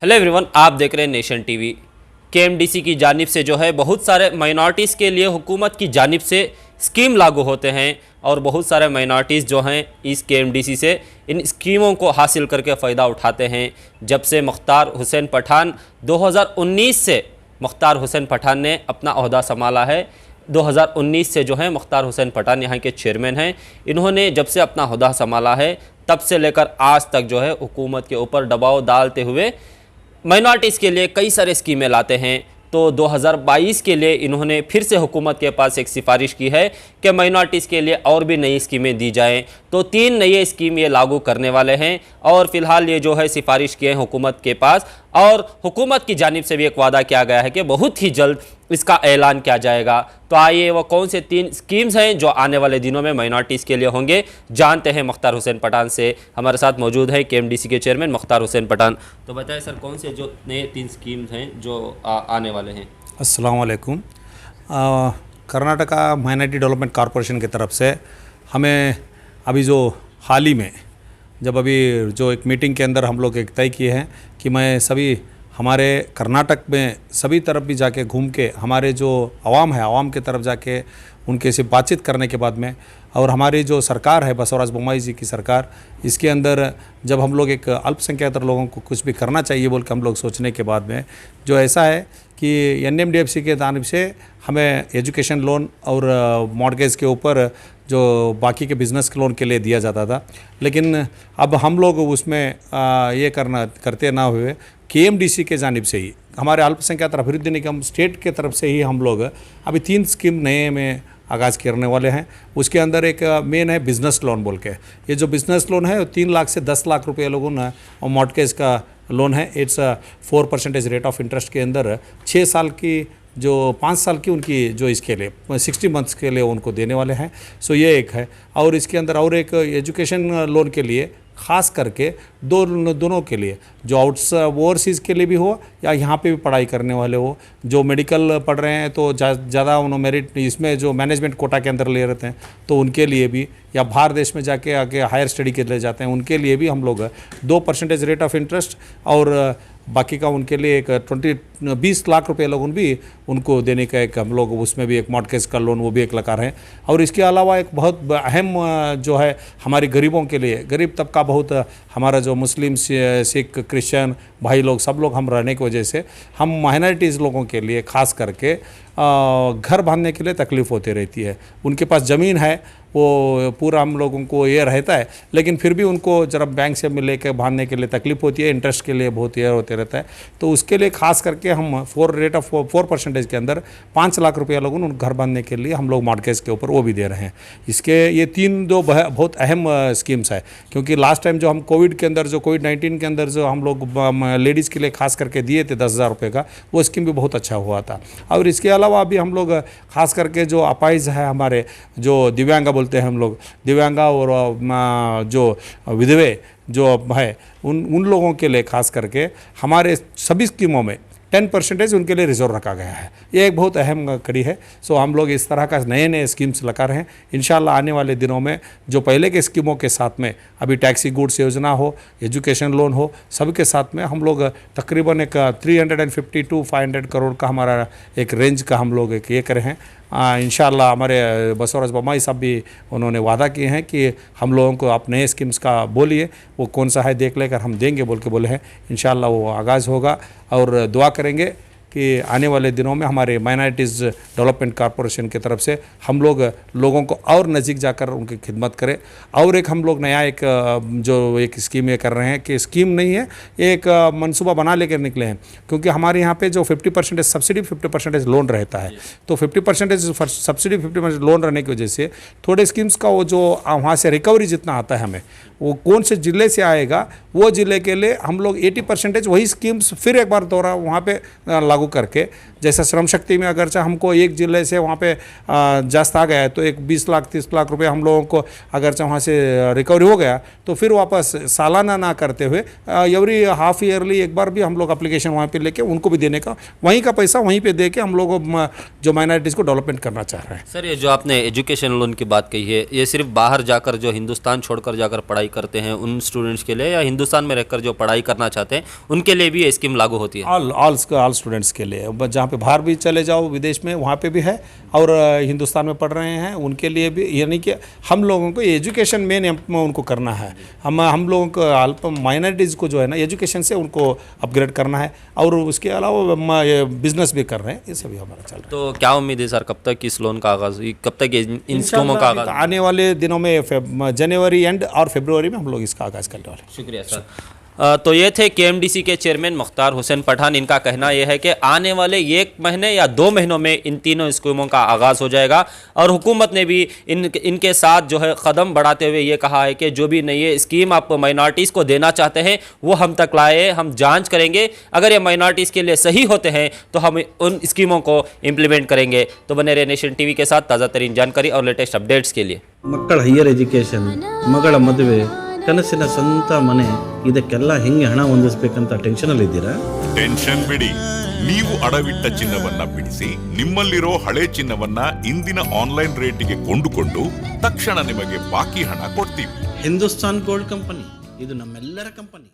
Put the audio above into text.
Hello everyone, आप देख रहे हैं नेशन टीवी। केएमडीसी की जानिब से जो है बहुत सारे माइनॉरिटीज़ के लिए हुकूमत की जानिब से स्कीम लागू होते हैं और बहुत सारे माइनॉरिटीज़ जो हैं इस केएमडीसी से इन स्कीमों को हासिल करके फ़ायदा उठाते हैं। जब से मुख्तार हुसैन पठान 2019 से मुख्तार हुसैन पठान ने अपना ओहदा संभाला है, 2019 से जो है मुख्तार हुसैन पठान यहाँ के चेयरमैन हैं। इन्होंने जब से अपना ओहदा संभाला है तब से लेकर आज तक जो है हुकूमत के ऊपर दबाव डालते हुए माइनॉरिटीज़ के लिए कई सारे स्कीमें लाते हैं। तो 2022 के लिए इन्होंने फिर से हुकूमत के पास एक सिफारिश की है कि माइनॉरिटीज़ के लिए और भी नई स्कीमें दी जाएं। तो 3 नई स्कीम ये लागू करने वाले हैं और फिलहाल ये जो है सिफारिश किए हैं हुकूमत के पास, और हुकूमत की जानिब से भी एक वादा किया गया है कि बहुत ही जल्द इसका ऐलान किया जाएगा। तो आइए वो कौन से 3 स्कीम्स हैं जो आने वाले दिनों में माइनॉरिटीज़ के लिए होंगे, जानते हैं मुख्तार हुसैन पठान से। हमारे साथ मौजूद है केएमडीसी के चेयरमैन मुख्तार हुसैन पठान। तो बताएं सर, कौन से जो नए 3 स्कीम्स हैं जो आने वाले हैं। अस्सलाम वालेकुम। कर्नाटका माइनॉरिटी डेवलपमेंट कॉरपोरेशन की तरफ से हमें अभी जो हाल ही में जब अभी जो एक मीटिंग के अंदर हम लोग एक तय किए हैं कि मैं सभी हमारे कर्नाटक में सभी तरफ भी जाके घूम के हमारे जो आवाम है आवाम की तरफ जाके उनके से बातचीत करने के बाद में, और हमारी जो सरकार है बसवराज बोम्मई जी की सरकार, इसके अंदर जब हम लोग एक अल्पसंख्यक लोगों को कुछ भी करना चाहिए बोल के हम लोग सोचने के बाद में जो ऐसा है कि एनएमडीएफसी के जानिब से हमें एजुकेशन लोन और मॉर्गेज के ऊपर जो बाकी के बिज़नेस के लोन के लिए दिया जाता था, लेकिन अब हम लोग उसमें ये करते ना हुए केएमडीसी के जानिब से ही हमारे अल्पसंख्यक अभिवृद्धि निगम स्टेट के तरफ से ही हम लोग अभी 3 स्कीम नए में आगाज़ करने वाले हैं। उसके अंदर एक मेन है बिज़नेस लोन बोल के। ये जो बिज़नेस लोन है 3 लाख से 10 लाख रुपये लोगों ने, और मॉर्गेज का लोन है इट्स 4% रेट ऑफ इंटरेस्ट के अंदर 6 साल की जो 5 साल की उनकी जो इसके लिए 60 मंथ्स के लिए उनको देने वाले हैं। सो ये एक है। और इसके अंदर और एक एजुकेशन लोन के लिए ख़ास करके दोनों के लिए, जो ओवरसीज़ के लिए भी हो या यहाँ पे भी पढ़ाई करने वाले हो, जो मेडिकल पढ़ रहे हैं तो ज़्यादा उन्होंने मेरिट इसमें जो मैनेजमेंट कोटा के अंदर ले रहते हैं तो उनके लिए भी, या बाहर देश में जाके आगे हायर स्टडी के लिए जाते हैं उनके लिए भी हम लोग 2% रेट ऑफ इंटरेस्ट और बाकी का उनके लिए एक 20 लाख रुपए लोगों भी उनको देने का एक हम लोग उसमें भी एक मॉर्गेज का लोन वो भी एक लगा रहे हैं। और इसके अलावा एक बहुत अहम जो है हमारी गरीबों के लिए, गरीब तबका बहुत हमारा जो मुस्लिम सिख क्रिश्चियन भाई लोग सब लोग हम रहने की वजह से हम माइनॉरिटीज़ लोगों के लिए ख़ास करके घर बांधने के लिए तकलीफ़ होती रहती है। उनके पास ज़मीन है वो पूरा हम लोगों को ये रहता है, लेकिन फिर भी उनको जरा बैंक से मिले के बांधने के लिए तकलीफ होती है, इंटरेस्ट के लिए बहुत ये होते रहता है। तो उसके लिए खास करके हम 4% के अंदर 5 लाख रुपया लोगों उन घर बांधने के लिए हम लोग मॉर्गेज के ऊपर वो भी दे रहे हैं। इसके ये 3 जो बहुत अहम स्कीम्स है, क्योंकि लास्ट टाइम जो हम कोविड के अंदर जो कोविड-19 के अंदर जो हम लोग लेडीज़ के लिए खास करके दिए थे 10,000 रुपये का, वो स्कीम भी बहुत अच्छा हुआ था। और इसके अलावा भी हम लोग खास करके जो अपाइज है हमारे जो दिव्यांगा बोलते हैं हम लोग, दिव्यांगा और जो विधवे जो है उन लोगों के लिए खास करके हमारे सभी स्कीमों में 10% उनके लिए रिजर्व रखा गया है। ये एक बहुत अहम कड़ी है। सो हम लोग इस तरह का नए स्कीम्स लगा रहे हैं। इंशाल्लाह आने वाले दिनों में जो पहले के स्कीमों के साथ में अभी टैक्सी गुड्स योजना हो, एजुकेशन लोन हो, सबके साथ में हम लोग तकरीबन एक 350 to 500 करोड़ का हमारा एक रेंज का हम लोग एक ये करे हैं। इंशाल्लाह हमारे बसवराज बोम्मई साहब भी उन्होंने वादा किए हैं कि हम लोगों को आप नए स्कीम्स का बोलिए, वो कौन सा है देख लेकर हम देंगे बोल के बोले हैं। इंशाल्लाह वो आगाज़ होगा और दुआ करेंगे कि आने वाले दिनों में हमारे माइनॉरिटीज़ डेवलपमेंट कॉरपोरेशन की तरफ से हम लोग लोगों को और नज़दीक जाकर उनकी खिदमत करें। और एक हम लोग नया एक जो एक स्कीम ये कर रहे हैं कि स्कीम नहीं है, एक मंसूबा बना लेकर निकले हैं, क्योंकि हमारे यहाँ पे जो 50% सब्सिडी 50% लोन रहता है, तो 50% सब्सिडी 50% लोन रहने की वजह से थोड़े स्कीम्स का वो जो वहाँ से रिकवरी जितना आता है हमें, वो कौन से ज़िले से आएगा वो ज़िले के लिए हम लोग 80% वही स्कीम्स फिर एक बार दोहरा वहाँ पे लागू करके, जैसा श्रम शक्ति में अगरचे हमको एक ज़िले से वहाँ पे जस्त आ गया है तो एक 20 लाख 30 लाख रुपए हम लोगों को अगरचे वहाँ से रिकवरी हो गया तो फिर वापस सालाना ना करते हुए एवरी हाफ ईयरली एक बार भी हम लोग एप्लीकेशन वहाँ पे लेके उनको भी देने का, वहीं का पैसा वहीं पे दे के हम लोग जो माइनॉरिटीज़ को डेवलपमेंट करना चाह रहे हैं। सर, ये जो आपने एजुकेशन लोन की बात कही है, ये सिर्फ बाहर जाकर जो हिंदुस्तान छोड़कर जाकर पढ़ाई करते हैं उन स्टूडेंट्स के लिए या हिंदुस्तान में रहकर जो पढ़ाई करना चाहते हैं उनके लिए भी ये स्कीम लागू होती है? ऑल स्टूडेंट्स के लिए, जहाँ पे बाहर भी चले जाओ विदेश में वहाँ पे भी है, और हिंदुस्तान में पढ़ रहे हैं उनके लिए भी, यानी कि हम लोगों को एजुकेशन मेन उनको करना है। हम लोगों को अल्प माइनॉरिटीज़ को जो है ना एजुकेशन से उनको अपग्रेड करना है, और उसके अलावा बिजनेस भी कर रहे हैं, ये सभी हमारा चल रहा है। तो क्या उम्मीद है सर, कब तक इस लोन का आगाज़, कब तक इन स्कीमों का आगाज़? आने वाले दिनों में जनवरी एंड और फरवरी में हम लोग इसका आगाज़ करने वाले हैं। शुक्रिया सर। तो ये थे KMDC के चेयरमैन मुख्तार हुसैन पठान। इनका कहना यह है कि आने वाले 1 महीने या 2 महीनों में इन तीनों स्कीमों का आगाज़ हो जाएगा, और हुकूमत ने भी इनके साथ जो है कदम बढ़ाते हुए ये कहा है कि जो भी नई स्कीम आप माइनॉरिटीज़ को देना चाहते हैं वो हम तक लाए, हम जांच करेंगे, अगर ये माइनॉरिटीज़ के लिए सही होते हैं तो हम उन स्कीमों को इम्प्लीमेंट करेंगे। तो बने रहे नेशन TV के साथ ताज़ा तरीन जानकारी और लेटेस्ट अपडेट्स के लिए। ಮಕ್ಕಳ ಹೈಯರ್ ಎಜುಕೇಷನ್, ಮಗಳ ಮದುವೆ, ಕನಸಿನ ಸ್ವಂತ ಮನೆ, ಇದಕ್ಕೆಲ್ಲ ಹೆಂಗೆ ಹಣ ಹೊಂದಿಸ್ಬೇಕಂತ ಟೆನ್ಷನಲ್ಲಿ ಇದ್ದೀರಾ? ಟೆನ್ಷನ್ ಬಿಡಿ, ನೀವು ಅಡವಿಟ್ಟ ಚಿನ್ನವನ್ನ ಬಿಡಿಸಿ ನಿಮ್ಮಲ್ಲಿರೋ ಹಳೆ ಚಿನ್ನವನ್ನ ಇಂದಿನ ಆನ್ಲೈನ್ ರೇಟಿಗೆ ಕೊಂಡುಕೊಂಡು ತಕ್ಷಣ ನಿಮಗೆ ಬಾಕಿ ಹಣ ಕೊಡ್ತೀವಿ. ಹಿಂದೂಸ್ತಾನ್ ಗೋಲ್ಡ್ ಕಂಪನಿ, ಇದು ನಮ್ಮೆಲ್ಲರ ಕಂಪನಿ.